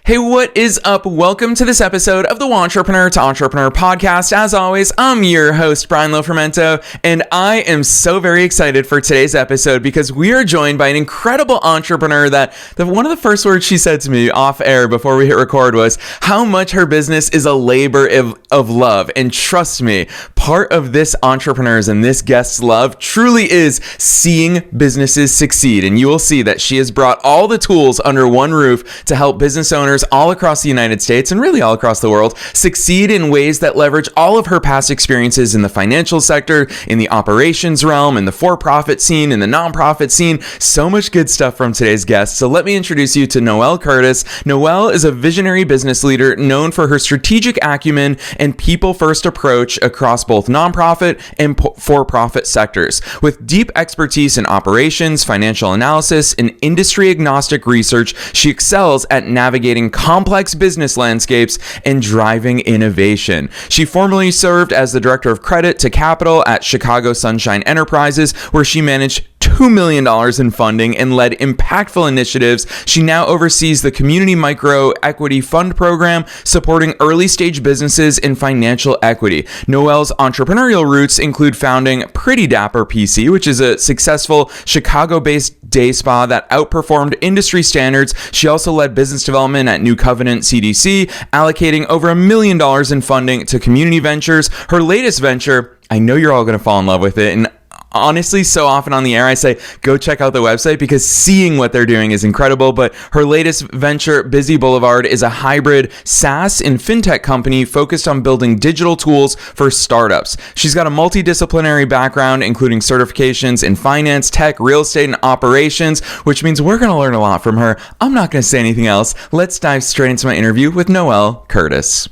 Hey, what is up? Welcome to this episode of the Entrepreneur to Entrepreneur podcast. As always, I'm your host, Brian Lofermento, and I am so very excited for today's episode because we are joined by an incredible entrepreneur that one of the first words she said to me off air before we hit record was how much her business is a labor of love. And trust me, part of this entrepreneur's and this guest's love truly is seeing businesses succeed. And you will see that she has brought all the tools under one roof to help business owners all across the United States and really all across the world succeed in ways that leverage all of her past experiences in the financial sector, in the operations realm, in the for-profit scene, in the nonprofit scene. So much good stuff from today's guest. So let me introduce you to Noelle Curtis. Noelle is a visionary business leader known for her strategic acumen and people-first approach across both nonprofit and for-profit sectors. With deep expertise in operations, financial analysis, and industry-agnostic research, she excels at navigating complex business landscapes and driving innovation. She formerly served as the director of credit to capital at Chicago Sunshine Enterprises, where she managed $2 million in funding and led impactful initiatives. She now oversees the Community Micro Equity Fund program, supporting early stage businesses in financial equity. Noelle's entrepreneurial roots include founding Pretty Dapper PC, which is a successful Chicago-based day spa that outperformed industry standards. She also led business development at New Covenant CDC, allocating over $1 million in funding to community ventures. Her latest venture, I know you're all going to fall in love with it, and honestly, so often on the air, I say, go check out the website because seeing what they're doing is incredible. But her latest venture, Busy Boulevard, is a hybrid SaaS and fintech company focused on building digital tools for startups. She's got a multidisciplinary background, including certifications in finance, tech, real estate, and operations, which means we're going to learn a lot from her. I'm not going to say anything else. Let's dive straight into my interview with Noelle Curtis.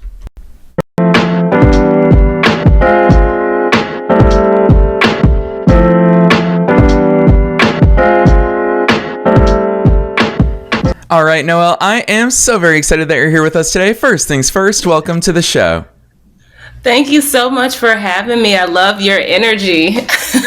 All right, Noelle, I am so very excited that you're here with us today. First things first, welcome to the show. Thank you so much for having me. I love your energy.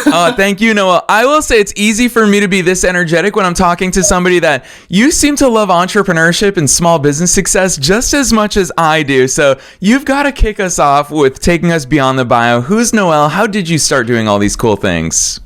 Oh, thank you, Noelle. I will say it's easy for me to be this energetic when I'm talking to somebody that you seem to love entrepreneurship and small business success just as much as I do. So you've got to kick us off with taking us beyond the bio. Who's Noelle? How did you start doing all these cool things?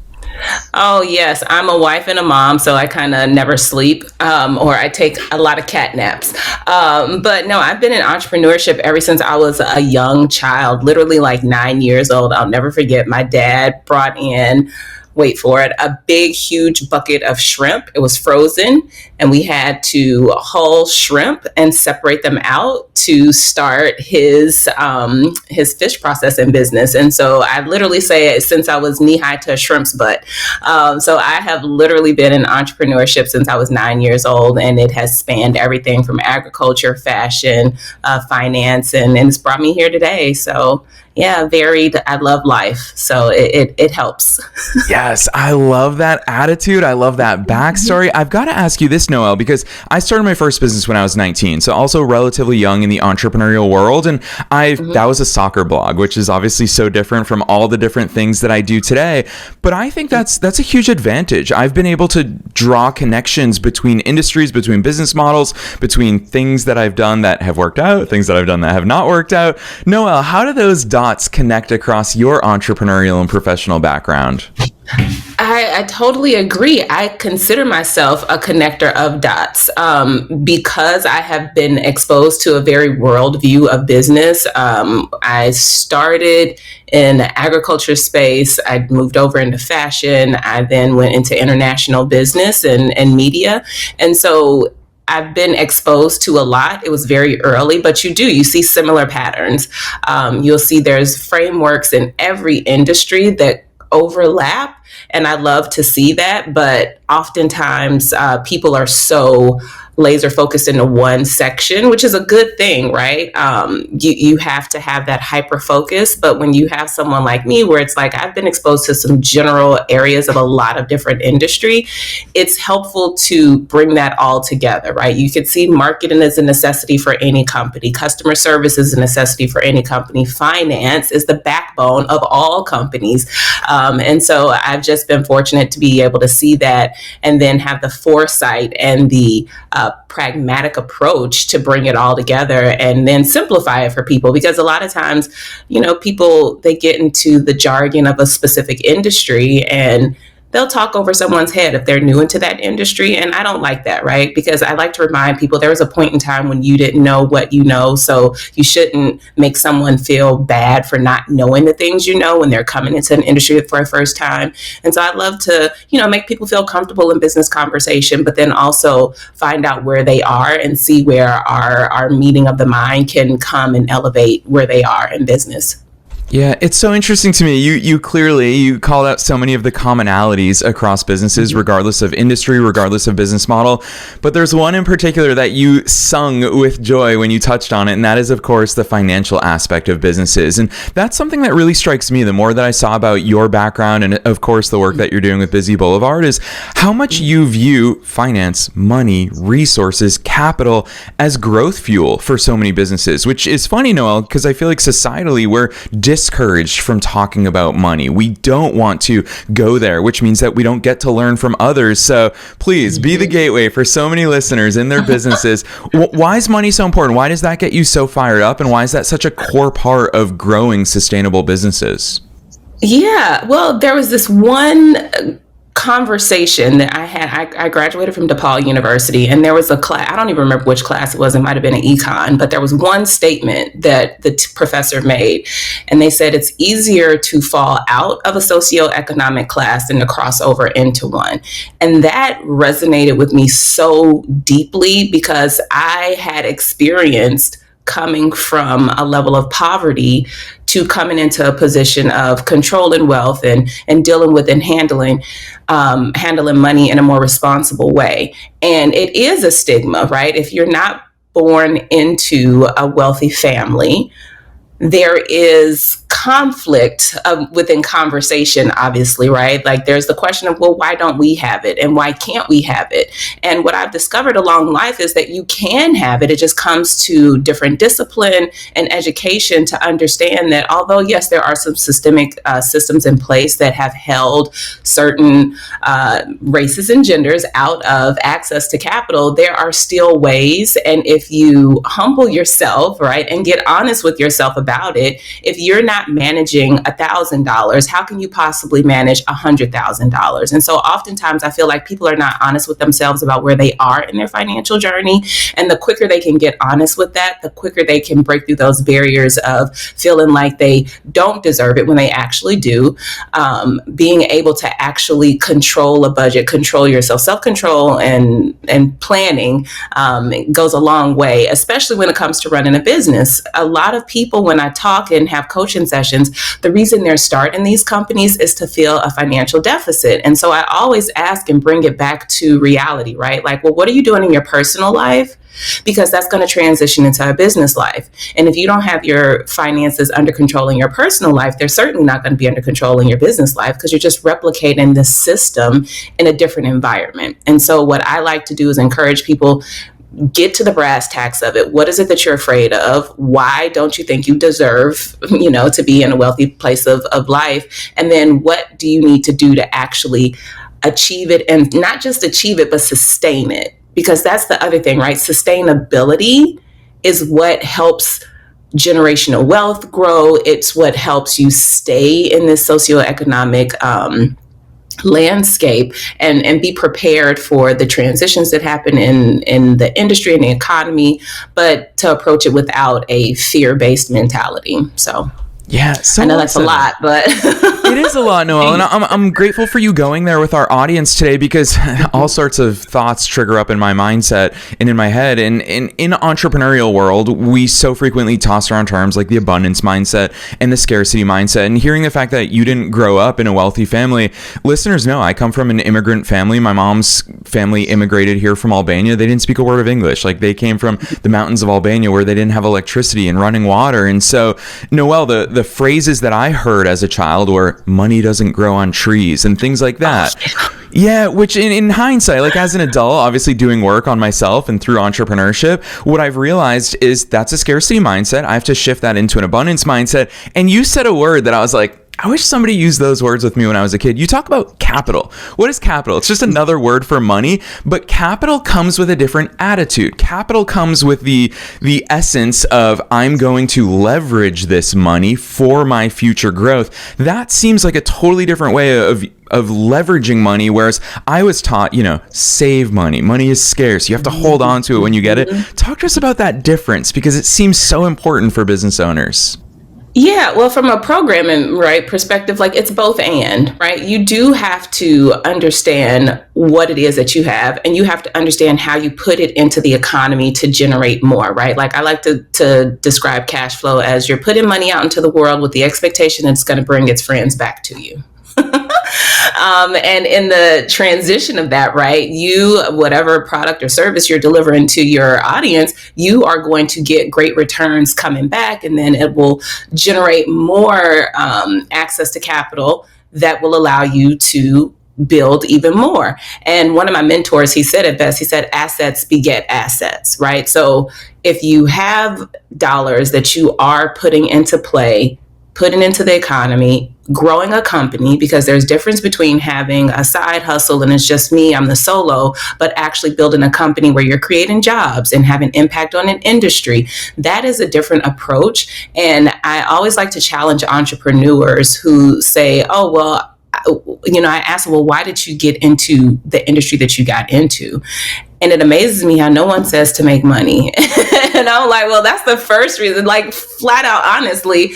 Oh, yes. I'm a wife and a mom, so I kind of never sleep or I take a lot of cat naps. But no, I've been in entrepreneurship ever since I was a young child, literally like 9 years old. I'll never forget my dad brought in, wait for it, a big, huge bucket of shrimp. It was frozen, and we had to hull shrimp and separate them out to start his fish processing business. And so I literally say it since I was knee high to a shrimp's butt. So I have literally been in entrepreneurship since I was 9 years old, and it has spanned everything from agriculture, fashion, finance, and it's brought me here today. So yeah, varied. I love life. So it helps. Yes, I love that attitude. I love that backstory. I've got to ask you this, Noelle, because I started my first business when I was 19. So also relatively young in the entrepreneurial world. And that was a soccer blog, which is obviously so different from all the different things that I do today. But I think that's a huge advantage. I've been able to draw connections between industries, between business models, between things that I've done that have worked out, things that I've done that have not worked out. Noelle, how do those dots connect across your entrepreneurial and professional background? I totally agree. I consider myself a connector of dots because I have been exposed to a very world view of business. I started in the agriculture space. I moved over into fashion. I then went into international business and media. And so I've been exposed to a lot. It was very early, but you see similar patterns. You'll see there's frameworks in every industry that overlap. And I love to see that. But oftentimes people are so laser focused into one section, which is a good thing, right? You have to have that hyper focus. But when you have someone like me, where it's like I've been exposed to some general areas of a lot of different industry, it's helpful to bring that all together, right? You could see marketing is a necessity for any company. Customer service is a necessity for any company. Finance is the backbone of all companies. And so I've just been fortunate to be able to see that and then have the foresight and the pragmatic approach to bring it all together and then simplify it for people. Because a lot of times, people, they get into the jargon of a specific industry and they'll talk over someone's head if they're new into that industry. And I don't like that, right? Because I like to remind people there was a point in time when you didn't know what you know. So you shouldn't make someone feel bad for not knowing the things you know when they're coming into an industry for the first time. And so I love to, make people feel comfortable in business conversation, but then also find out where they are and see where our meeting of the mind can come and elevate where they are in business. Yeah, it's so interesting to me. You clearly called out so many of the commonalities across businesses, regardless of industry, regardless of business model. But there's one in particular that you sung with joy when you touched on it, and that is, of course, the financial aspect of businesses. And that's something that really strikes me the more that I saw about your background and, of course, the work that you're doing with Busy Boulevard is how much you view finance, money, resources, capital as growth fuel for so many businesses, which is funny, Noelle, because I feel like societally we're discouraged from talking about money. We don't want to go there, which means that we don't get to learn from others. So please be the gateway for so many listeners in their businesses. Why is money so important? Why does that get you so fired up? And why is that such a core part of growing sustainable businesses? Yeah, well, there was this one conversation that I had. I graduated from DePaul University, and there was a class, I don't even remember which class it was, it might have been an econ, but there was one statement that the professor made, and they said it's easier to fall out of a socioeconomic class than to cross over into one. And that resonated with me so deeply because I had experienced coming from a level of poverty to coming into a position of control and wealth and dealing with and handling money in a more responsible way. And it is a stigma, right? If you're not born into a wealthy family, there is conflict within conversation, obviously, right? Like there's the question of, well, why don't we have it? And why can't we have it? And what I've discovered along life is that you can have it. It just comes to different discipline and education to understand that although, yes, there are some systemic systems in place that have held certain races and genders out of access to capital, there are still ways. And if you humble yourself, right, and get honest with yourself about it, if you're not managing $1,000, how can you possibly manage $100,000? And so oftentimes I feel like people are not honest with themselves about where they are in their financial journey. And the quicker they can get honest with that, the quicker they can break through those barriers of feeling like they don't deserve it when they actually do. Being able to actually control a budget, control yourself, self-control and planning goes a long way, especially when it comes to running a business. A lot of people, when I talk and have coaching sessions, the reason they're starting these companies is to feel a financial deficit. And so I always ask and bring it back to reality, right? Like, well, what are you doing in your personal life? Because that's going to transition into a business life. And if you don't have your finances under control in your personal life, they're certainly not going to be under control in your business life because you're just replicating the system in a different environment. And so what I like to do is encourage people, get to the brass tacks of it. What is it that you're afraid of? Why don't you think you deserve, to be in a wealthy place of life? And then what do you need to do to actually achieve it, and not just achieve it, but sustain it? Because that's the other thing, right? Sustainability is what helps generational wealth grow. It's what helps you stay in this socioeconomic landscape and be prepared for the transitions that happen in the industry and the economy, but to approach it without a fear-based mentality. So yeah, so I know that's a lot, but it is a lot, Noelle, and I'm grateful for you going there with our audience today because all sorts of thoughts trigger up in my mindset and in my head. And in entrepreneurial world, we so frequently toss around terms like the abundance mindset and the scarcity mindset. And hearing the fact that you didn't grow up in a wealthy family, listeners know I come from an immigrant family. My mom's family immigrated here from Albania. They didn't speak a word of English. Like they came from the mountains of Albania where they didn't have electricity and running water. And so, Noelle, the phrases that I heard as a child were money doesn't grow on trees and things like that. Yeah, which in hindsight, like as an adult, obviously doing work on myself and through entrepreneurship, what I've realized is that's a scarcity mindset. I have to shift that into an abundance mindset. And you said a word that I was like, I wish somebody used those words with me when I was a kid. You talk about capital. What is capital? It's just another word for money, but capital comes with a different attitude. Capital comes with the essence of I'm going to leverage this money for my future growth. That seems like a totally different way of leveraging money, whereas I was taught, save money. Money is scarce. You have to hold on to it when you get it. Talk to us about that difference, because it seems so important for business owners. Yeah, well, from a programming perspective, like it's both and, right? You do have to understand what it is that you have, and you have to understand how you put it into the economy to generate more, right? Like I like to describe cash flow as you're putting money out into the world with the expectation it's going to bring its friends back to you. And in the transition of that, right, whatever product or service you're delivering to your audience, you are going to get great returns coming back, and then it will generate more access to capital that will allow you to build even more. And one of my mentors, he said it best. He said, assets beget assets, right? So if you have dollars that you are putting into play, putting into the economy, growing a company, because there's difference between having a side hustle and it's just me, I'm the solo, but actually building a company where you're creating jobs and having impact on an industry. That is a different approach. And I always like to challenge entrepreneurs who say, oh, well, I asked them, well, why did you get into the industry that you got into? And it amazes me how no one says to make money. And I'm like, well, that's the first reason, like flat out, honestly.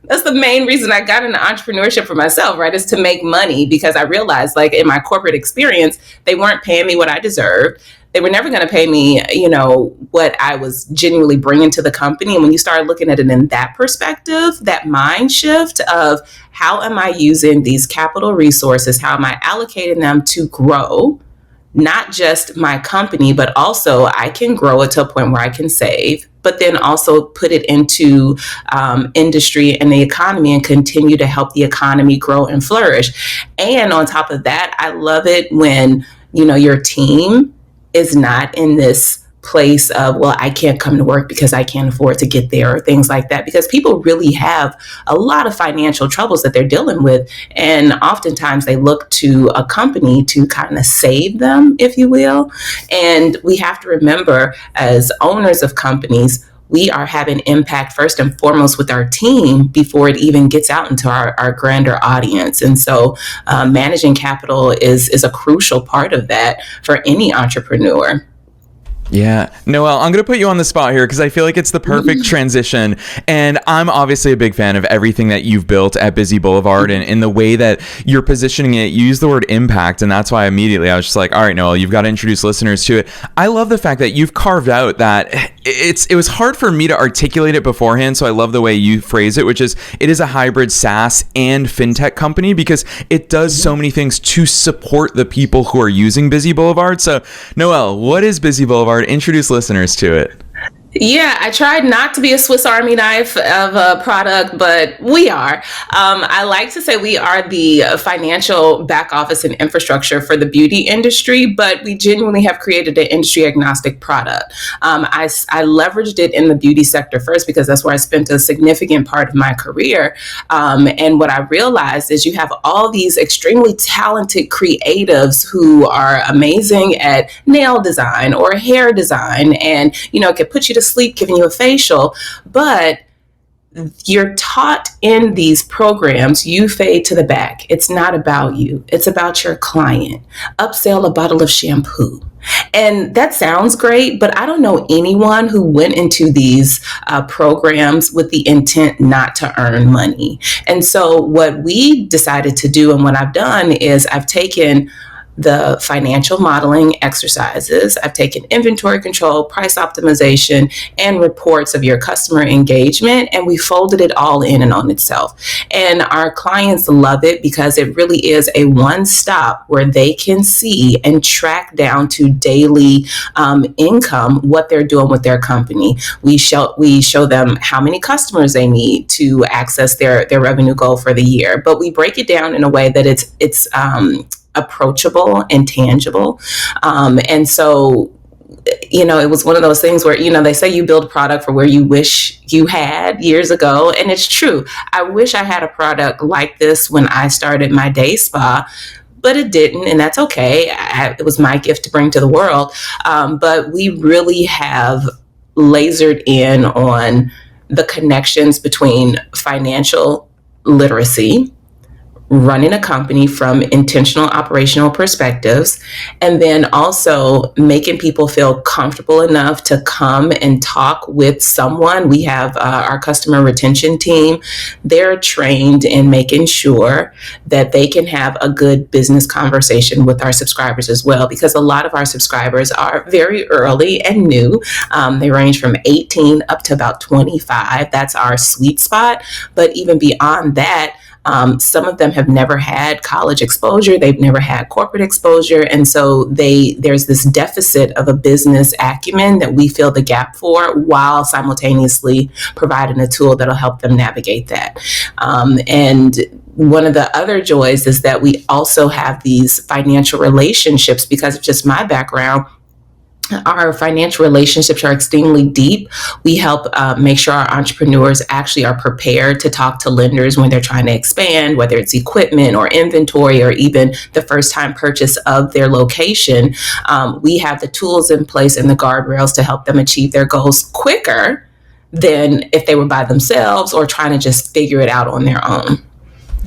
That's the main reason I got into entrepreneurship for myself, right? Is to make money, because I realized, like, in my corporate experience, they weren't paying me what I deserved. They were never going to pay me, what I was genuinely bringing to the company. And when you start looking at it in that perspective, that mind shift of how am I using these capital resources? How am I allocating them to grow? Not just my company, but also I can grow it to a point where I can save, but then also put it into industry and the economy and continue to help the economy grow and flourish. And on top of that, I love it when, your team is not in this place of, well, I can't come to work because I can't afford to get there, or things like that, because people really have a lot of financial troubles that they're dealing with. And oftentimes they look to a company to kind of save them, if you will. And we have to remember, as owners of companies, we are having impact first and foremost with our team before it even gets out into our grander audience. And so managing capital is a crucial part of that for any entrepreneur. Yeah. Noelle, I'm going to put you on the spot here because I feel like it's the perfect transition. And I'm obviously a big fan of everything that you've built at Busy Boulevard, and in the way that you're positioning it. You use the word impact, and that's why immediately I was just like, all right, Noelle, you've got to introduce listeners to it. I love the fact that you've carved out that it was hard for me to articulate it beforehand. So I love the way you phrase it, which is it is a hybrid SaaS and fintech company, because it does so many things to support the people who are using Busy Boulevard. So Noelle, what is Busy Boulevard? Introduce listeners to it. Yeah, I tried not to be a Swiss Army knife of a product, but we are. I like to say we are the financial back office and infrastructure for the beauty industry, but we genuinely have created an industry agnostic product. I leveraged it in the beauty sector first because that's where I spent a significant part of my career. And what I realized is you have all these extremely talented creatives who are amazing at nail design or hair design, and, it can put you to sleep, giving you a facial, but you're taught in these programs, you fade to the back. It's not about you. It's about your client. Upsell a bottle of shampoo. And that sounds great, but I don't know anyone who went into these programs with the intent not to earn money. And so what we decided to do, and what I've done, is I've taken the financial modeling exercises, I've taken inventory control, price optimization, and reports of your customer engagement, and we folded it all in and on itself. And our clients love it because it really is a one-stop where they can see and track down to daily income what they're doing with their company. We show them how many customers they need to access their revenue goal for the year, but we break it down in a way that it's approachable and tangible. And so it was one of those things where, they say you build a product for where you wish you had years ago. And it's true. I wish I had a product like this when I started my day spa, but it didn't. And that's okay. It was my gift to bring to the world. But we really have lasered in on the connections between financial literacy, running a company from intentional operational perspectives, and then also making people feel comfortable enough to come and talk with someone. We have our customer retention team. They're trained in making sure that they can have a good business conversation with our subscribers as well, because a lot of our subscribers are very early and new. They range from 18 up to about 25. That's our sweet spot. But even beyond that, some of them have never had college exposure. They've never had corporate exposure. And so there's this deficit of a business acumen that we fill the gap for, while simultaneously providing a tool that'll help them navigate that. And one of the other joys is that we also have these financial relationships. Because of just my background, our financial relationships are extremely deep. We help make sure our entrepreneurs actually are prepared to talk to lenders when they're trying to expand, whether it's equipment or inventory or even the first time purchase of their location. We have the tools in place and the guardrails to help them achieve their goals quicker than if they were by themselves or trying to just figure it out on their own.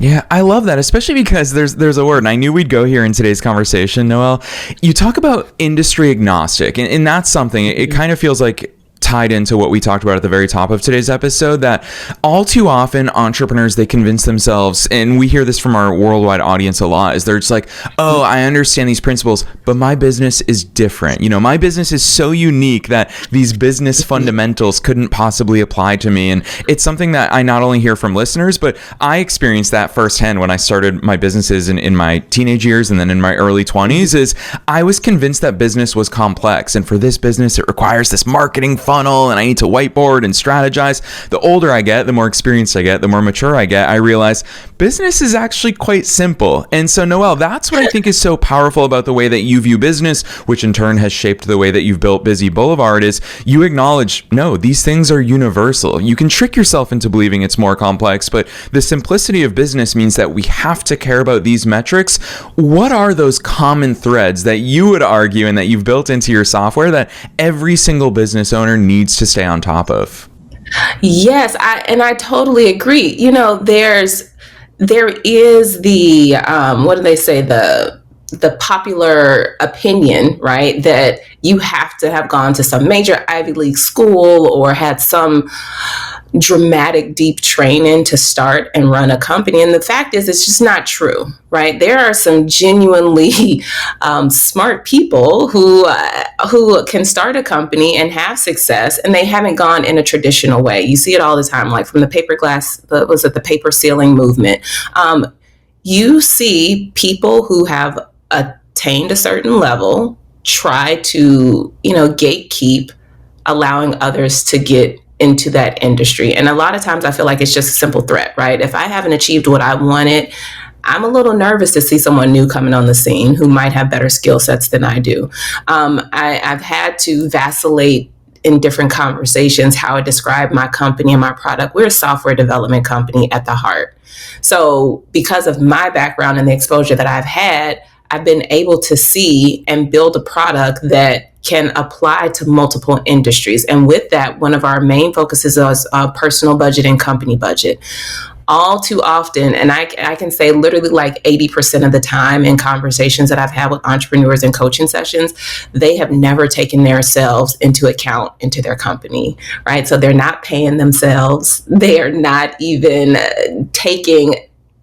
Yeah, I love that, especially because there's a word, and I knew we'd go here in today's conversation, Noelle. You talk about industry agnostic, and that's something, it kind of feels like tied into what we talked about at the very top of today's episode, that all too often entrepreneurs, they convince themselves, and we hear this from our worldwide audience a lot, is they're just like, oh, I understand these principles, but my business is different. My business is so unique that these business fundamentals couldn't possibly apply to me. And it's something that I not only hear from listeners, but I experienced that firsthand when I started my businesses in my teenage years and then in my early 20s, is I was convinced that business was complex. And for this business, it requires this marketing funnel, and I need to whiteboard and strategize. The older I get, the more experienced I get, the more mature I get, I realize business is actually quite simple. And so, Noelle, that's what I think is so powerful about the way that you view business, which in turn has shaped the way that you've built Busy Boulevard, is you acknowledge, no, these things are universal. You can trick yourself into believing it's more complex, but the simplicity of business means that we have to care about these metrics. What are those common threads that you would argue and that you've built into your software that every single business owner needs to stay on top of? Yes, I totally agree. There is the what do they say, the popular opinion, right, that you have to have gone to some major Ivy League school or had some dramatic, deep training to start and run a company. And the fact is, it's just not true, right? There are some genuinely smart people who can start a company and have success, and they haven't gone in a traditional way. You see it all the time, like from the the paper ceiling movement. You see people who have attained a certain level try to, gatekeep, allowing others to get into that industry. And a lot of times I feel like it's just a simple threat, right? If I haven't achieved what I wanted, I'm a little nervous to see someone new coming on the scene who might have better skill sets than I do. I've had to vacillate in different conversations how I describe my company and my product. We're a software development company at the heart. So because of my background and the exposure that I've had, I've been able to see and build a product that can apply to multiple industries. And with that, one of our main focuses is personal budget and company budget. All too often, and I can say literally like 80% of the time in conversations that I've had with entrepreneurs and coaching sessions, they have never taken themselves into account into their company, right? So they're not paying themselves. They are not even taking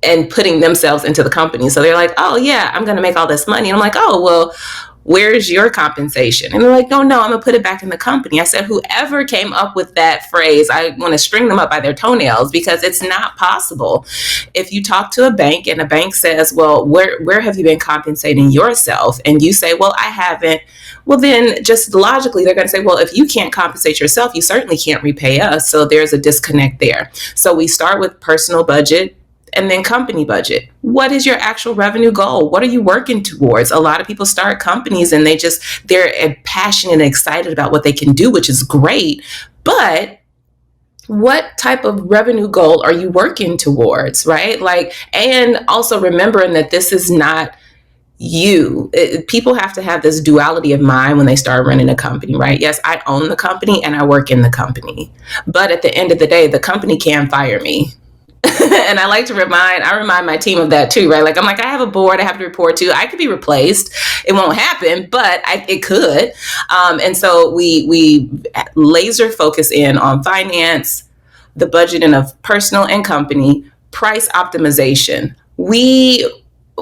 and putting themselves into the company. So they're like, oh yeah, I'm going to make all this money. And I'm like, oh, well, where's your compensation? And they're like, no, I'm going to put it back in the company. I said, whoever came up with that phrase, I want to string them up by their toenails, because it's not possible. If you talk to a bank and a bank says, well, where have you been compensating yourself? And you say, well, I haven't. Well, then just logically, they're going to say, well, if you can't compensate yourself, you certainly can't repay us. So there's a disconnect there. So we start with personal budget And then company budget. What is your actual revenue goal? What are you working towards? A lot of people start companies and they're passionate and excited about what they can do, which is great. But what type of revenue goal are you working towards, right? And also remembering that this is not you. People have to have this duality of mind when they start running a company, right? Yes, I own the company and I work in the company. But at the end of the day, the company can fire me. And I remind my team of that too, right? I have a board I have to report to. I could be replaced. It won't happen, but it could. And so we laser focus in on finance, the budgeting of personal and company, price optimization.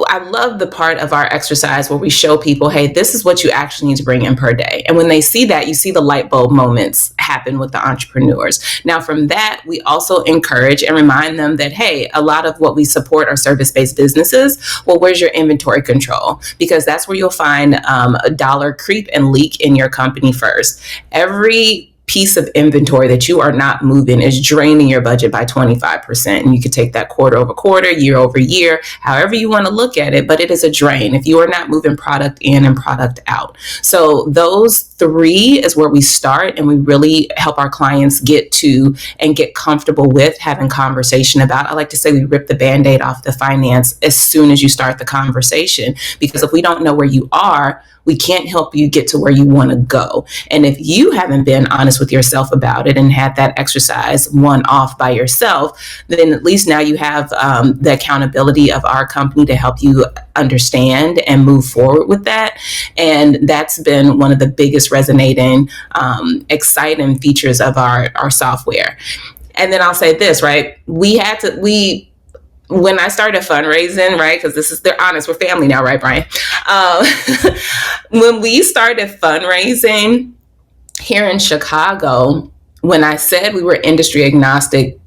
I love the part of our exercise where we show people, hey, this is what you actually need to bring in per day. And when they see that, you see the light bulb moments happen with the entrepreneurs. Now, from that, we also encourage and remind them that, hey, a lot of what we support are service-based businesses. Well, where's your inventory control? Because that's where you'll find a dollar creep and leak in your company first. Every piece of inventory that you are not moving is draining your budget by 25%. And you could take that quarter over quarter, year over year, however you want to look at it, but it is a drain if you are not moving product in and product out. So those three is where we start, and we really help our clients get to and get comfortable with having conversation about. I like to say we rip the Band-Aid off the finance as soon as you start the conversation, because if we don't know where you are, we can't help you get to where you want to go. And if you haven't been honest with yourself about it and had that exercise one off by yourself, then at least now you have the accountability of our company to help you understand and move forward with that. And that's been one of the biggest resonating, exciting features of our software. And then I'll say this, right? When I started fundraising, right, because they're honest, we're family now, right, Brian? When we started fundraising here in Chicago, when I said we were industry agnostic,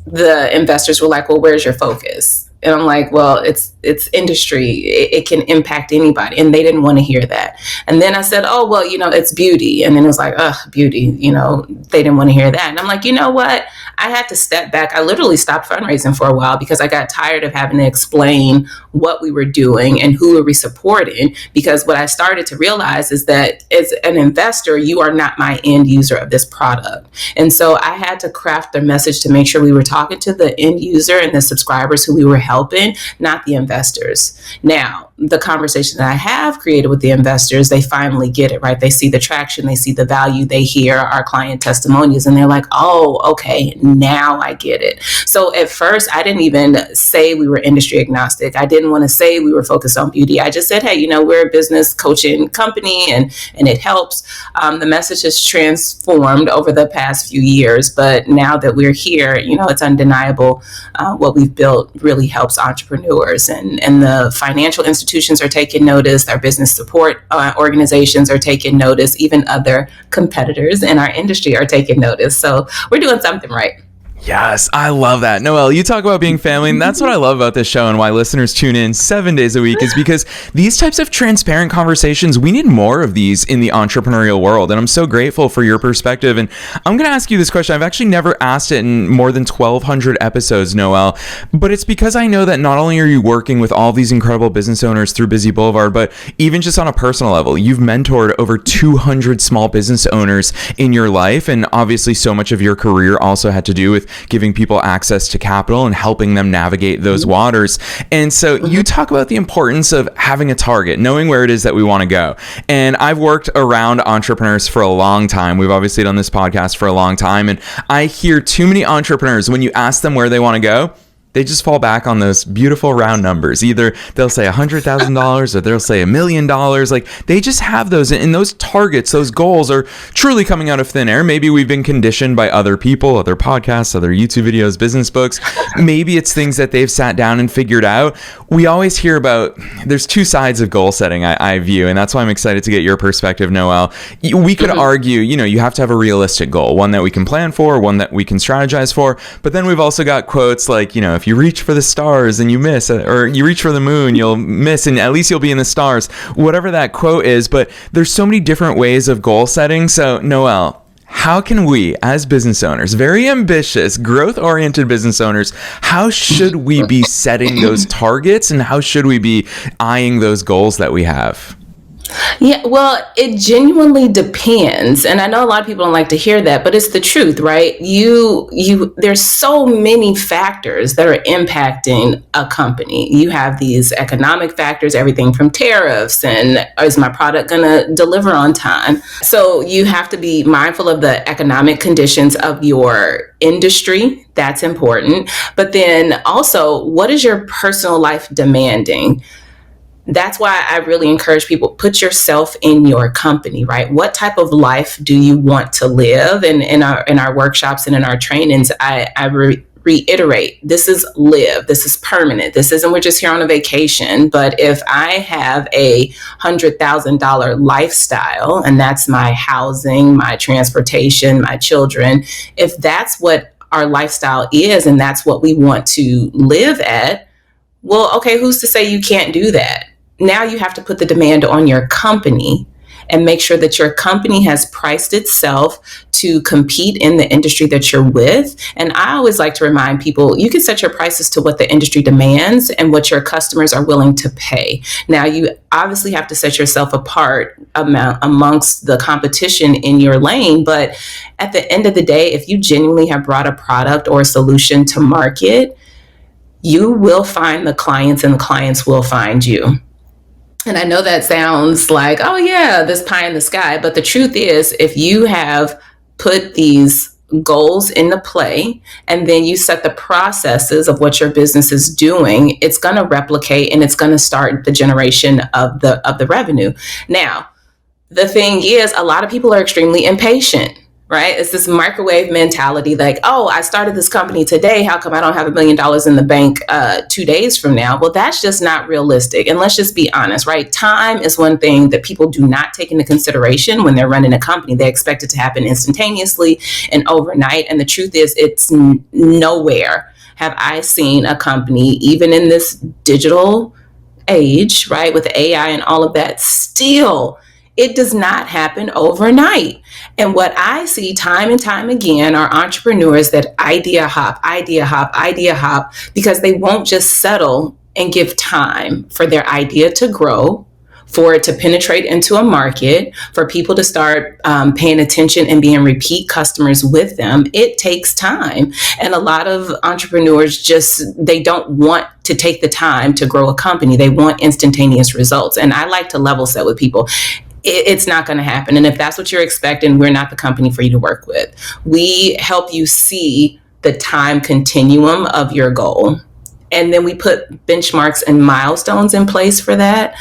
the investors were like, well, where's your focus? And I'm like, well, it's industry. It can impact anybody. And they didn't want to hear that. And then I said, oh, well, it's beauty. And then it was like, beauty, they didn't want to hear that. And I'm like, you know what? I had to step back. I literally stopped fundraising for a while because I got tired of having to explain what we were doing and who were we supporting. Because what I started to realize is that as an investor, you are not my end user of this product. And so I had to craft the message to make sure we were talking to the end user and the subscribers who we were helping, not the investors. Now, the conversation that I have created with the investors, they finally get it, right? They see the traction, they see the value, they hear our client testimonials, and they're like, oh, okay, now I get it. So at first, I didn't even say we were industry agnostic. I didn't want to say we were focused on beauty. I just said, hey, we're a business coaching company and it helps. The message has transformed over the past few years, but now that we're here, it's undeniable. What we've built really helps entrepreneurs, and the financial institutions are taking notice. Our business support organizations are taking notice. Even other competitors in our industry are taking notice. So we're doing something right. Yes, I love that. Noelle, you talk about being family, and that's what I love about this show and why listeners tune in 7 days a week is because these types of transparent conversations, we need more of these in the entrepreneurial world. And I'm so grateful for your perspective. And I'm going to ask you this question. I've actually never asked it in more than 1,200 episodes, Noelle, but it's because I know that not only are you working with all these incredible business owners through Busy Boulevard, but even just on a personal level, you've mentored over 200 small business owners in your life. And obviously so much of your career also had to do with giving people access to capital and helping them navigate those waters. And so you talk about the importance of having a target, knowing where it is that we want to go. And I've worked around entrepreneurs for a long time. We've obviously done this podcast for a long time. And I hear too many entrepreneurs, when you ask them where they want to go, they just fall back on those beautiful round numbers. Either they'll say $100,000 or they'll say $1 million. Like they just have those, and those targets, those goals are truly coming out of thin air. Maybe we've been conditioned by other people, other podcasts, other YouTube videos, business books. Maybe it's things that they've sat down and figured out. We always hear about, there's two sides of goal setting I view, and that's why I'm excited to get your perspective, Noelle. We could argue, you have to have a realistic goal, one that we can plan for, one that we can strategize for. But then we've also got quotes like, if you reach for the stars and you miss, or you reach for the moon, you'll miss, and at least you'll be in the stars, whatever that quote is. But there's so many different ways of goal setting. So Noelle, how can we, as business owners, very ambitious, growth-oriented business owners, how should we be setting those targets, and how should we be eyeing those goals that we have? Yeah, well, it genuinely depends. And I know a lot of people don't like to hear that, but it's the truth, right? There's so many factors that are impacting a company. You have these economic factors, everything from tariffs and is my product going to deliver on time? So you have to be mindful of the economic conditions of your industry. That's important. But then also, what is your personal life demanding? That's why I really encourage people, put yourself in your company, right? What type of life do you want to live? And in our workshops and in our trainings, I reiterate, this is live, this is permanent. This isn't we're just here on a vacation. But if I have a $100,000 lifestyle, and that's my housing, my transportation, my children, if that's what our lifestyle is, and that's what we want to live at, well, okay, who's to say you can't do that? Now you have to put the demand on your company and make sure that your company has priced itself to compete in the industry that you're with. And I always like to remind people, you can set your prices to what the industry demands and what your customers are willing to pay. Now, you obviously have to set yourself apart amongst the competition in your lane. But at the end of the day, if you genuinely have brought a product or a solution to market, you will find the clients and the clients will find you. And I know that sounds like, oh yeah, this pie in the sky. But the truth is, if you have put these goals into play and then you set the processes of what your business is doing, it's going to replicate and it's going to start the generation of the revenue. Now, the thing is, a lot of people are extremely impatient. Right? It's this microwave mentality like, oh, I started this company today. How come I don't have $1 million in the bank 2 days from now? Well, that's just not realistic. And let's just be honest, right? Time is one thing that people do not take into consideration when they're running a company. They expect it to happen instantaneously and overnight. And the truth is, it's nowhere have I seen a company, even in this digital age, right, with AI and all of that, still it does not happen overnight. And what I see time and time again are entrepreneurs that idea hop, because they won't just settle and give time for their idea to grow, for it to penetrate into a market, for people to start paying attention and being repeat customers with them. It takes time. And a lot of entrepreneurs they don't want to take the time to grow a company. They want instantaneous results. And I like to level set with people. It's not going to happen. And if that's what you're expecting, we're not the company for you to work with. We help you see the time continuum of your goal. And then we put benchmarks and milestones in place for that.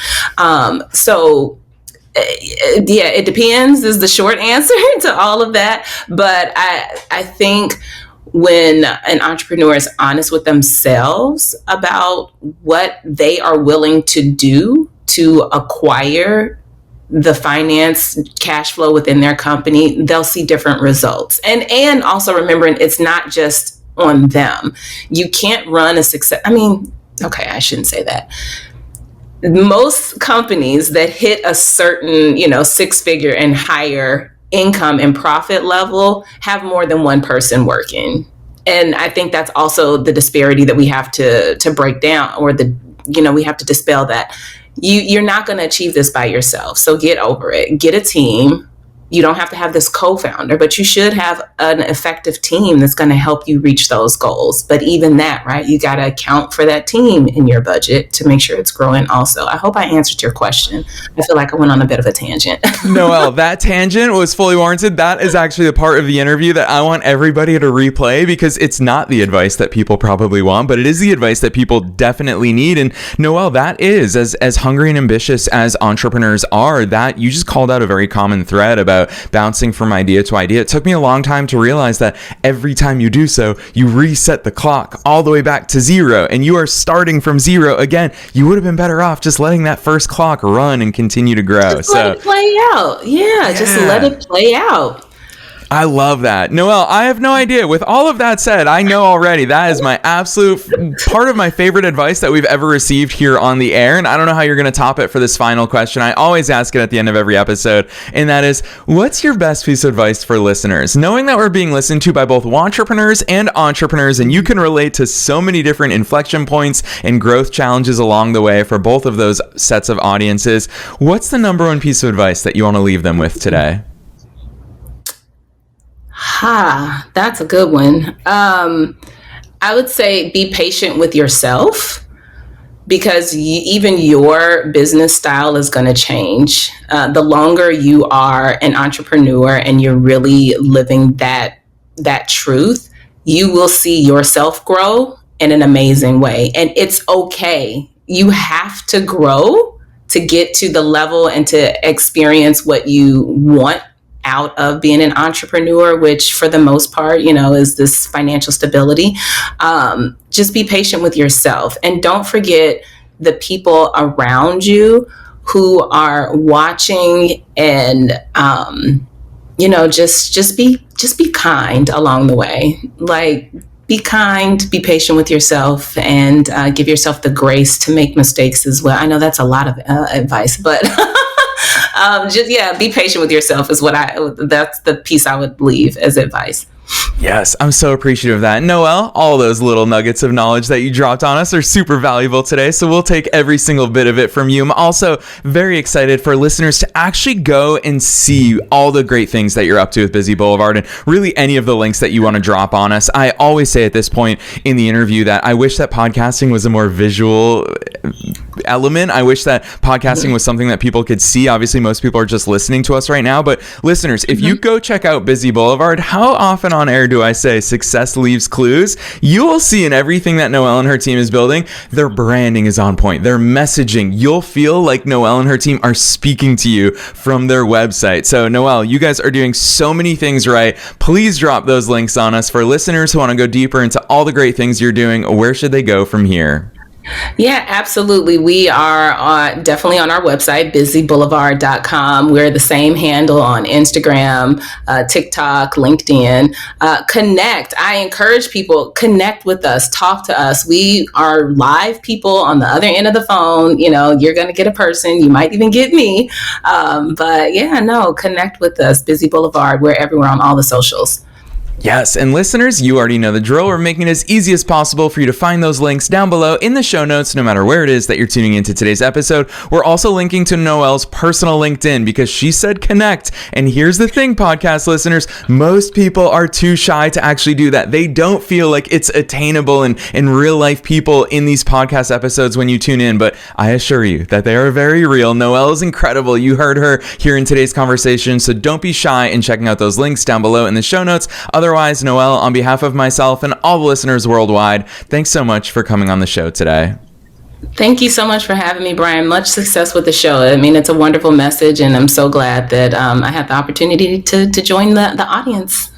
It depends is the short answer to all of that. But I think when an entrepreneur is honest with themselves about what they are willing to do to acquire the finance cash flow within their company, they'll see different results. And also remembering it's not just on them. You can't run a success. I shouldn't say that. Most companies that hit a certain, 6-figure and higher income and profit level have more than one person working. And I think that's also the disparity that we have to break down, or we have to dispel that. You're not going to achieve this by yourself. So get over it. Get a team. You don't have to have this co-founder, but you should have an effective team that's going to help you reach those goals. But even that, right, you got to account for that team in your budget to make sure it's growing also. I hope I answered your question. I feel like I went on a bit of a tangent. Noelle, that tangent was fully warranted. That is actually the part of the interview that I want everybody to replay, because it's not the advice that people probably want, but it is the advice that people definitely need. And Noelle, that is, as hungry and ambitious as entrepreneurs are, that you just called out a very common thread about bouncing from idea to idea. It took me a long time to realize that every time you do so, you reset the clock all the way back to zero, and you are starting from zero again. You would have been better off just letting that first clock run and continue to grow. Just let it play out. Yeah, just let it play out. I love that. Noelle, I have no idea. With all of that said, I know already that is my absolute part of my favorite advice that we've ever received here on the air. And I don't know how you're going to top it for this final question. I always ask it at the end of every episode. And that is, what's your best piece of advice for listeners? Knowing that we're being listened to by both entrepreneurs and entrepreneurs, and you can relate to so many different inflection points and growth challenges along the way for both of those sets of audiences. What's the number one piece of advice that you want to leave them with today? That's a good one. I would say be patient with yourself, because even your business style is going to change. The longer you are an entrepreneur and you're really living that truth, you will see yourself grow in an amazing way. And it's okay. You have to grow to get to the level and to experience what you want out of being an entrepreneur, which for the most part, is this financial stability. Just be patient with yourself, and don't forget the people around you who are watching, and just be kind along the way. Like, be kind, be patient with yourself, and give yourself the grace to make mistakes as well. I know that's a lot of advice, but be patient with yourself is that's the piece I would leave as advice. Yes, I'm so appreciative of that. Noelle, all those little nuggets of knowledge that you dropped on us are super valuable today, so we'll take every single bit of it from you. I'm also very excited for listeners to actually go and see all the great things that you're up to with Busy Boulevard, and really any of the links that you want to drop on us. I always say at this point in the interview that I wish that podcasting was a more visual element. I wish that podcasting was something that people could see. Obviously, most people are just listening to us right now, but listeners, if you go check out Busy Boulevard, how often on air do I say success leaves clues? You will see in everything that Noelle and her team is building, their branding is on point, their messaging. You'll feel like Noelle and her team are speaking to you from their website. So Noelle, you guys are doing so many things right. Please drop those links on us. For listeners who want to go deeper into all the great things you're doing, where should they go from here? Yeah, absolutely. We are definitely on our website, busyboulevard.com. We're the same handle on Instagram, TikTok, LinkedIn. Connect. I encourage people, connect with us, talk to us. We are live people on the other end of the phone. You're going to get a person. You might even get me. Connect with us. Busy Boulevard. We're everywhere on all the socials. Yes, and listeners, you already know the drill. We're making it as easy as possible for you to find those links down below in the show notes, no matter where it is that you're tuning into today's episode. We're also linking to Noelle's personal LinkedIn because she said connect. And here's the thing, podcast listeners, most people are too shy to actually do that. They don't feel like it's attainable and real life people in these podcast episodes when you tune in, but I assure you that they are very real. Noelle is incredible. You heard her here in today's conversation, so don't be shy in checking out those links down below in the show notes. Otherwise, Noelle, on behalf of myself and all the listeners worldwide, thanks so much for coming on the show today. Thank you so much for having me, Brian. Much success with the show. I mean, it's a wonderful message, and I'm so glad that I had the opportunity to join the audience.